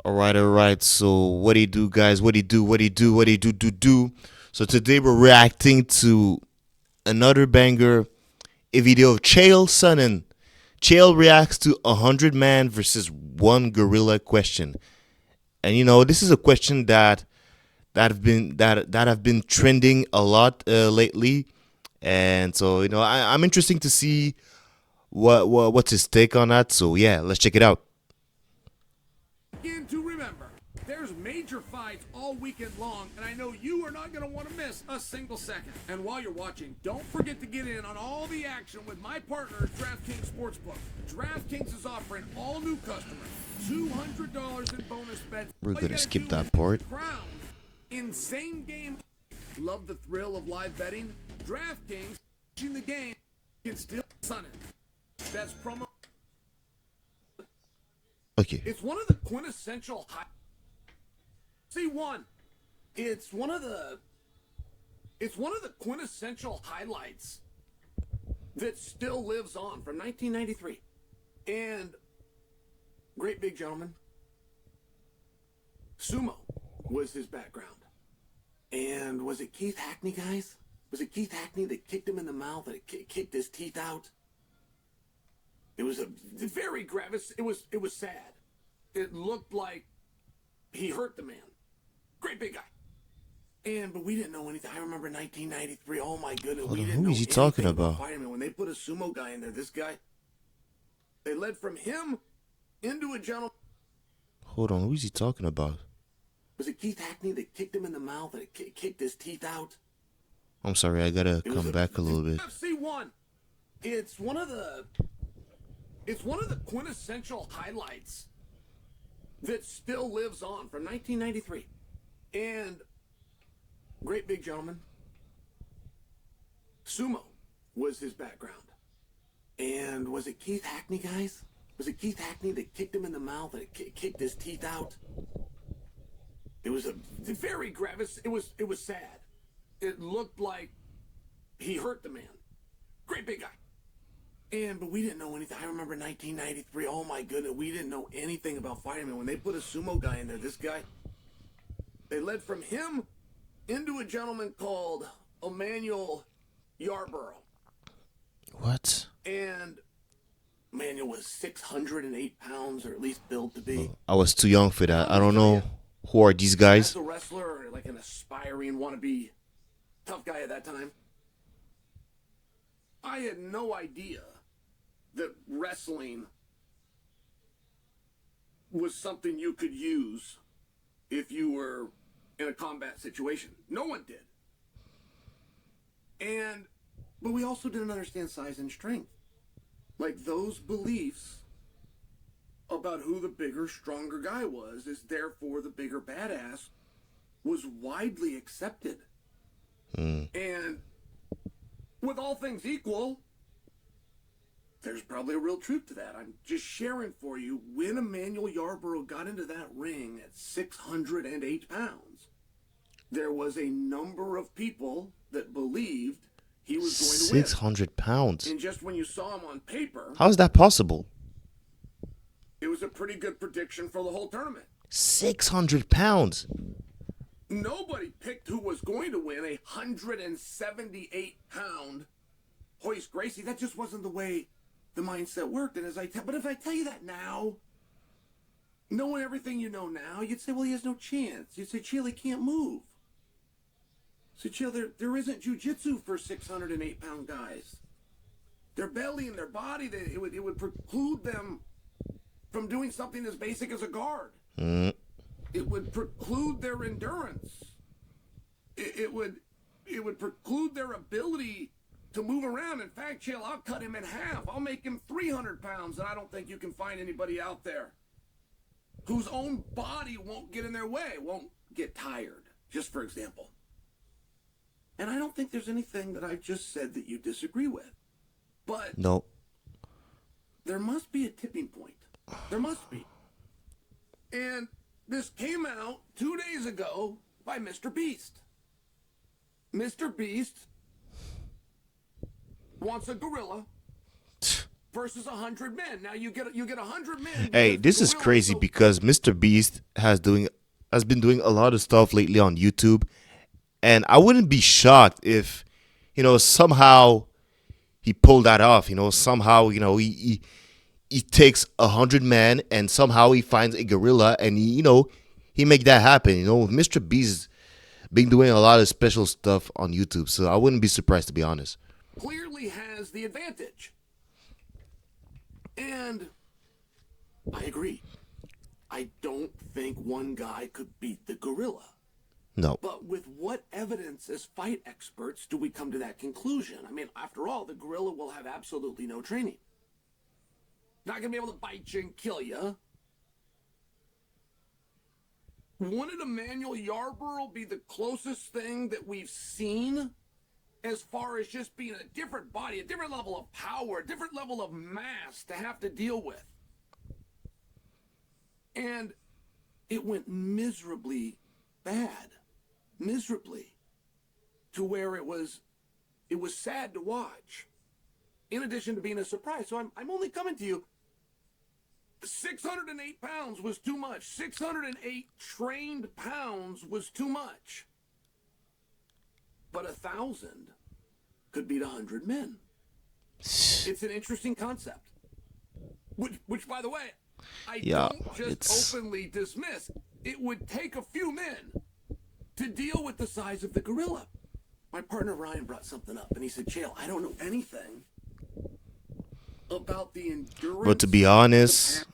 All right. So what do you do, guys? What do you do? What do you do? What do you do? So today we're reacting to another banger, a video of Chael Sonnen. Chael reacts to 100 man versus one gorilla question, and this is a question that have been trending a lot lately, and so I'm interesting to see what's his take on that. So yeah, let's check it out. Again, to remember, there's major fights all weekend long, and I know you are not going to want to miss a single second. And while you're watching, don't forget to get in on all the action with my partners, DraftKings Sportsbook. DraftKings is offering all new customers $200 in bonus bets. We're All you gonna gotta skip do that is part. crown insane game. Love the thrill of live betting? DraftKings, watching the game, can still sun it. That's promo. Okay. It's one of the quintessential C1. It's one of the quintessential highlights that still lives on from 1993. And great big gentleman. Sumo was his background. And was it Keith Hackney, guys? Was it Keith Hackney that kicked him in the mouth and it kicked his teeth out? It was a very gravis. It was sad. It looked like he hurt the man. Great big guy. But we didn't know anything. I remember 1993. Oh my goodness, Hold we on, didn't who know is he anything talking about about? fighting. When they put a sumo guy in there, this guy, they led from him into a gentleman. Hold on, who is he talking about? Was it Keith Hackney that kicked him in the mouth and it kicked his teeth out? I'm sorry, I gotta come back a little bit. C1. It's one of the quintessential highlights that still lives on from 1993. And great big gentleman. Sumo was his background. And was it Keith Hackney, guys? Was it Keith Hackney that kicked him in the mouth and it kicked his teeth out? It was a very gravis. It was sad. It looked like he hurt the man. Great big guy. But we didn't know anything. I remember 1993. Oh my goodness, we didn't know anything about fighting. When they put a sumo guy in there, this guy, they led from him into a gentleman called Emmanuel Yarborough. What? And Emmanuel was 608 pounds, or at least built to be. I was too young for that. I don't know who are these guys. As a wrestler, or like an aspiring wannabe tough guy at that time, I had no idea that wrestling was something you could use if you were in a combat situation. No one did. But we also didn't understand size and strength. Like, those beliefs about who the bigger, stronger guy was is therefore the bigger badass was widely accepted. And with all things equal, there's probably a real truth to that. I'm just sharing for you, when Emmanuel Yarborough got into that ring at 608 pounds, there was a number of people that believed he was going to win. 600 pounds. And just when you saw him on paper, How is that possible? it was a pretty good prediction for the whole tournament. 600 pounds. Nobody picked who was going to win a 178-pound Hoist Gracie. That just wasn't the way the mindset worked. And but if I tell you that now, knowing everything you know now, you'd say, well, he has no chance. You'd say, Chael, he can't move. So, Chael, there isn't jujitsu for 608-pound guys. Their belly and their body, it would preclude them from doing something as basic as a guard. It would preclude their endurance. It would preclude their ability to move around. In fact, Chael, I'll cut him in half. I'll make him 300 pounds, and I don't think you can find anybody out there whose own body won't get in their way, won't get tired, just for example. And I don't think there's anything that I've just said that you disagree with. But No. there must be a tipping point. There must be. And this came out 2 days ago by Mr. Beast. Mr. Beast wants a gorilla versus 100 men. Now you get 100 men. Hey, because this the is gorilla crazy so- because Mr. Beast has been doing a lot of stuff lately on YouTube, and I wouldn't be shocked if, somehow he pulled that off. Somehow, he takes 100 men and somehow he finds a gorilla and he make that happen. Mr. Beast been doing a lot of special stuff on YouTube, so I wouldn't be surprised, to be honest. clearly has the advantage. And I agree. I don't think one guy could beat the gorilla. No. But with what evidence as fight experts do we come to that conclusion? I mean, after all, the gorilla will have absolutely no training. Not going to be able to bite you and kill you. Wouldn't Emmanuel Yarborough be the closest thing that we've seen as far as just being a different body, a different level of power, a different level of mass to have to deal with? And it went miserably bad. Miserably. To where it was sad to watch. In addition to being a surprise. So I'm only coming to you. 608 pounds was too much. 608 trained pounds was too much. But 1,000 could beat 100 men. It's an interesting concept. Which by the way, I don't just openly dismiss. It would take a few men to deal with the size of the gorilla. My partner Ryan brought something up, and he said, Chael, I don't know anything about the endurance. But to be honest,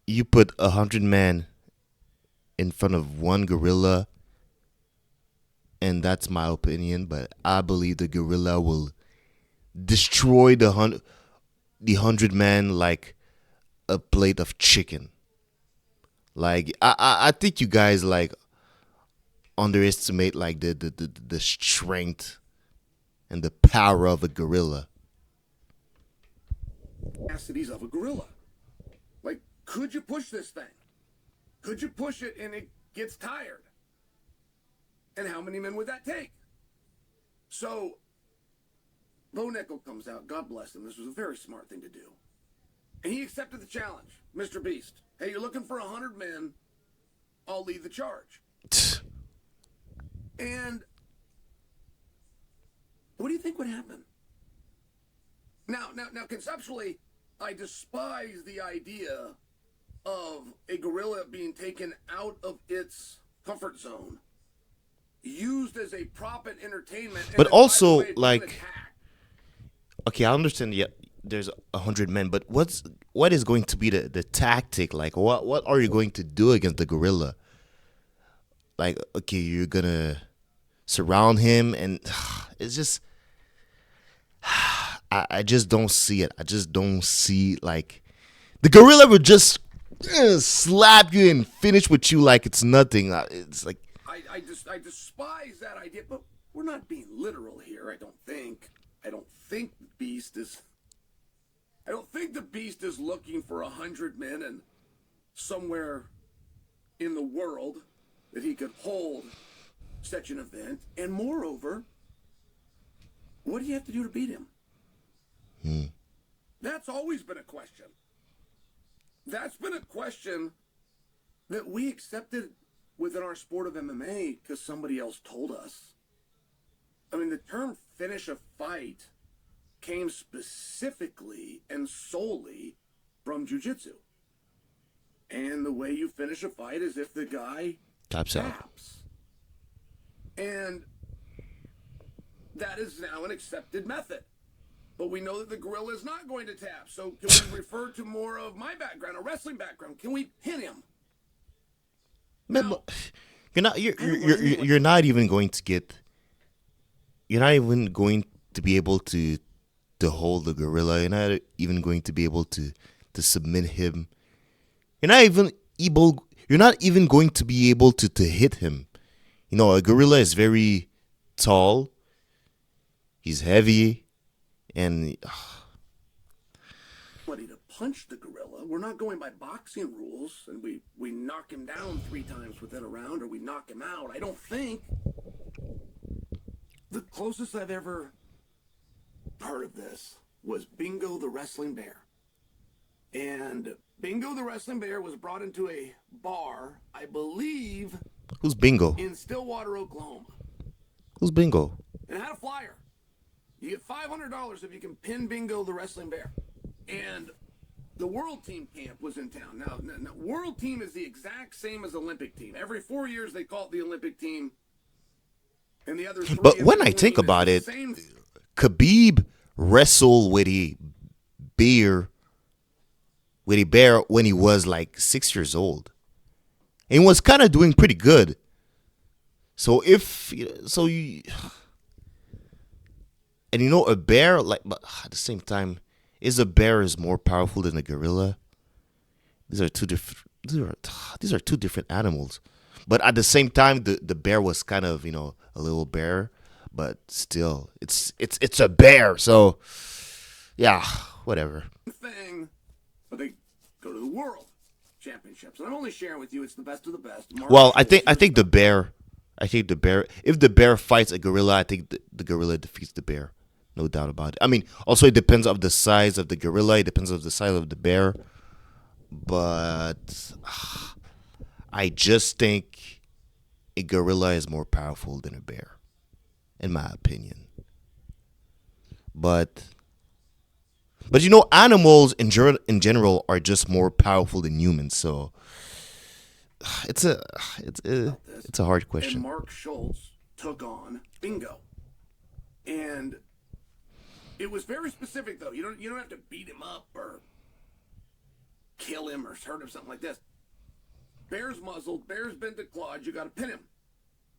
you put 100 men in front of one gorilla, and that's my opinion, but I believe the gorilla will destroy the 100 men like a plate of chicken. Like I think you guys like underestimate like the strength and the power of a gorilla. Capacities of a gorilla. Like, could you push this thing? Could you push it and it gets tired? And how many men would that take? So, Bo Nickel comes out. God bless him. This was a very smart thing to do. And he accepted the challenge. Mr. Beast, hey, you're looking for 100 men. I'll lead the charge. And what do you think would happen? Now, conceptually, I despise the idea of a gorilla being taken out of its comfort zone, used as a prop and entertainment. But and also, then, like, okay, I understand. Yeah, there's 100 men, but what is going to be the tactic? Like, what are you going to do against the gorilla? Like, okay, you're gonna surround him, and it's just, I just don't see it. I just don't see like the gorilla would just slap you and finish with you like it's nothing. It's like I despise that idea, but we're not being literal here. I don't think the beast is. I don't think the beast is looking for 100 men and somewhere in the world that he could hold such an event. And moreover, what do you have to do to beat him? That's always been a question. That's been a question that we accepted within our sport of MMA because somebody else told us. I mean, the term finish a fight came specifically and solely from jiu-jitsu. And the way you finish a fight is if the guy taps out. And that is now an accepted method. But we know that the gorilla is not going to tap. So can we refer to more of my background, a wrestling background? Can we pin him? No. You're not even going to get. You're not even going to be able to hold the gorilla. You're not even going to be able to submit him. You're not even able. You're not even going to be able to hit him. You know, a gorilla is very tall. He's heavy. And Somebody to punch the gorilla. We're not going by boxing rules, and we knock him down 3 times within a round, or we knock him out. I don't think. The closest I've ever heard of this was Bingo the Wrestling Bear. And Bingo the Wrestling Bear was brought into a bar, I believe, Who's Bingo? in Stillwater, Oklahoma. Who's Bingo? And it had a flyer. You get $500 if you can pin Bingo the Wrestling Bear. And the World Team camp was in town. Now, World Team is the exact same as Olympic Team. Every 4 years they call it the Olympic Team. And the other 3 But when I think about it, Khabib wrestled with a bear when he was like 6 years old, and he was kind of doing pretty good. So and a bear, like, but at the same time, a bear is more powerful than a gorilla. These are two different animals. But at the same time, the bear was kind of a little bear, but still, it's a bear. So yeah, whatever. Thing, but they go to the World Championships. And I'm only sharing with you; it's the best of the best. Well, I think the bear. If the bear fights a gorilla, I think the gorilla defeats the bear. No doubt about it. I mean, also it depends on the size of the gorilla. It depends on the size of the bear. But I just think a gorilla is more powerful than a bear, in my opinion. But animals in general are just more powerful than humans. So it's a hard And question. Mark Schultz took on Bingo, and it was very specific though. You don't have to beat him up or kill him or hurt him, something like this. Bear's muzzled, bear's been declawed, you gotta pin him.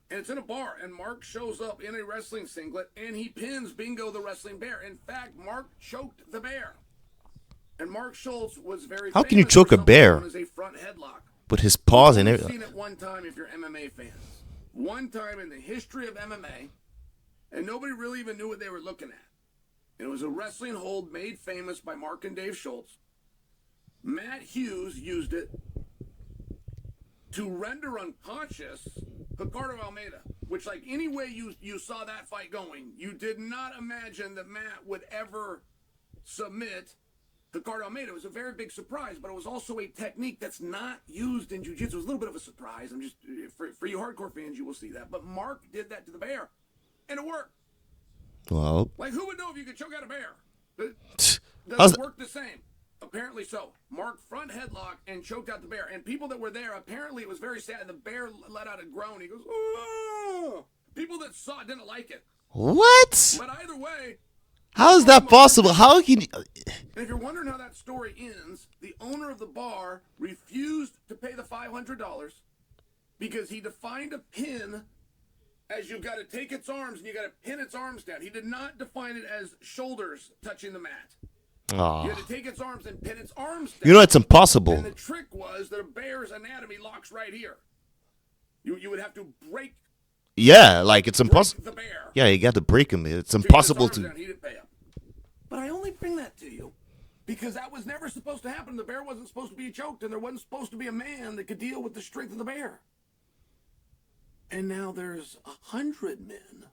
And it's in a bar, and Mark shows up in a wrestling singlet, and he pins Bingo the Wrestling Bear. In fact, Mark choked the bear. And Mark Schultz was very How can you famous choke for a something bear? known as a front headlock. With his paws and You've everything. seen it one time if you're MMA fans. One time in the history of MMA, and nobody really even knew what they were looking at. It was a wrestling hold made famous by Mark and Dave Schultz. Matt Hughes used it to render unconscious Ricardo Almeida, which, like, any way you saw that fight going, you did not imagine that Matt would ever submit Ricardo Almeida. It was a very big surprise, but it was also a technique that's not used in jiu-jitsu. It was a little bit of a surprise. I'm just, for you hardcore fans, you will see that. But Mark did that to the bear, and it worked. Well, Like, who would know if you could choke out a bear? how's Does it that- work the same? Apparently so. Mark front headlock and choked out the bear. And people that were there, apparently it was very sad. And the bear let out a groan. He goes, oh! People that saw it didn't like it. what? But either way, How is that possible? How can you? and if you're wondering how that story ends, the owner of the bar refused to pay the $500 because he defined a pin as you've got to take its arms and you got to pin its arms down. He did not define it as shoulders touching the mat. You Oh, had to take its arms and pin its arms down. it's impossible. And the trick was that a bear's anatomy locks right here. You would have to break Yeah, like it's impossible. the bear. Yeah, you got to break him. It's to get his impossible arms to. down. He didn't pay up. But I only bring that to you because that was never supposed to happen. The bear wasn't supposed to be choked, and there wasn't supposed to be a man that could deal with the strength of the bear. And now there's 100 men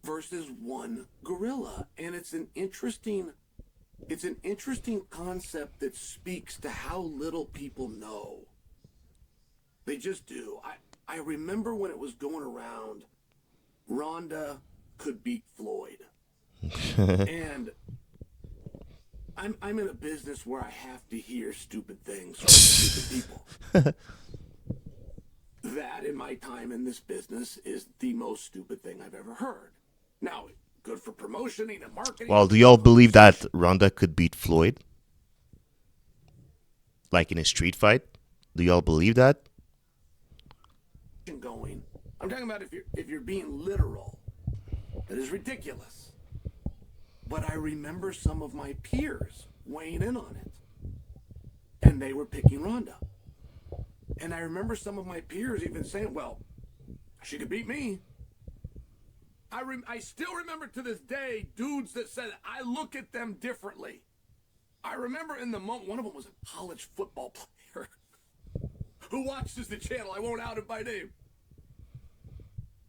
versus one gorilla, and it's an interesting concept that speaks to how little people know. They just do. I remember when it was going around, Ronda could beat Floyd. And I'm in a business where I have to hear stupid things from stupid people. That, in my time in this business, is the most stupid thing I've ever heard. Now, good for promotioning and marketing. Well, do y'all believe that Ronda could beat Floyd? Like in a street fight? Do y'all believe that? Going. I'm talking about if you're being literal. That is ridiculous. But I remember some of my peers weighing in on it. And they were picking Ronda. And I remember some of my peers even saying, well, she could beat me. I still remember to this day dudes that said, I look at them differently. I remember in the moment, one of them was a college football player who watches the channel. I won't out him by name.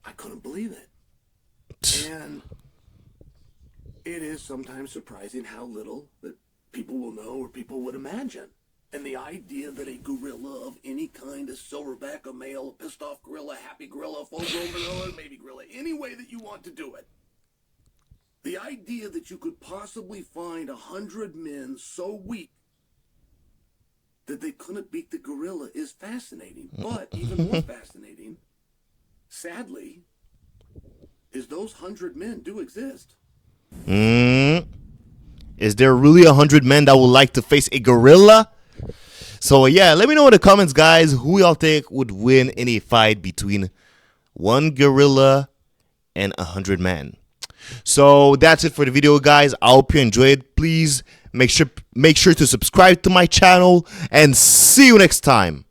I couldn't believe it. And It is sometimes surprising how little that people will know or people would imagine. And the idea that a gorilla of any kind, a silverback, a male, a pissed off gorilla, happy gorilla, full-grown gorilla, maybe gorilla, any way that you want to do it. The idea that you could possibly find 100 men so weak that they couldn't beat the gorilla is fascinating. But even more fascinating, sadly, is those 100 men do exist. Is there really 100 men that would like to face a gorilla? So yeah, let me know in the comments, guys, who y'all think would win in a fight between one gorilla and 100 men. So that's it for the video, guys. I hope you enjoyed. Please make sure to subscribe to my channel, and see you next time.